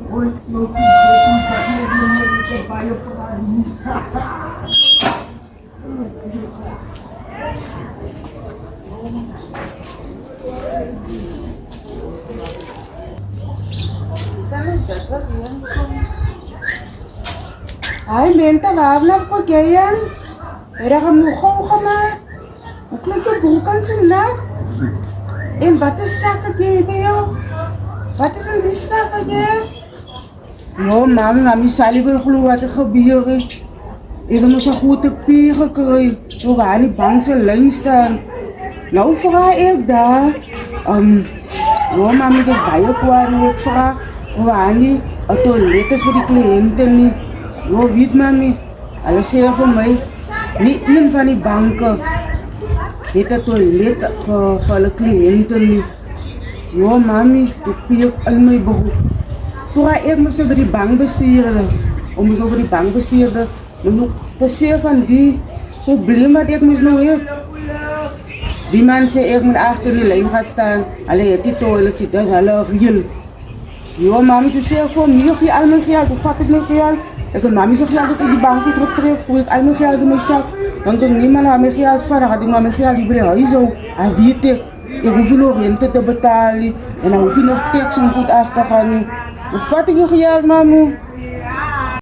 Ay, Menta, wafnaf ko gayan. Era ka mukhaw ka ma. Uklag ka bukan sulat. Wat is zaken die bij jou? Wat is in die zaken die? Ja, mami sali wil geloof wat er gebeurt. Ik heb nog zo'n goede pie gekregen. We gaan niet bang zijn lijn staan. Nou vraag ik daar. Ja, mami, ik is bij je kwaad. Nou ik vraag. We gaan niet. Het toilet is voor die cliënten niet. Ja, weet mami. Alles zeggen voor mij. Niet een van die banken. Het het toilet voor de cliënten niet. Ja, mami, ik pie in mijn beroep. Toen ga ik moest over die bank besturen. Om over die bank besturen. Nog te zeggen van die probleem wat ik moest nou hebben. Die man zei ik moet achter die lijn gaan staan. Alleen het die toilet zit, dat is alle reëel. Ja, mami, toen zei ik voor mij, geef al mijn geld. Hoe vat ik mijn geld? Ik heb mami zegt dat ik in die bank niet terugtrek. Gooi ik al mijn geld in mijn zak. Dan kan niemand aan mijn geld vragen. Dan ga ik mijn geld die bij huis zo. En weet ik hoef nog rente te betalen. En dan hoef je nog tekst om goed af te gaan. Hoe vat ik mijn geld, mami?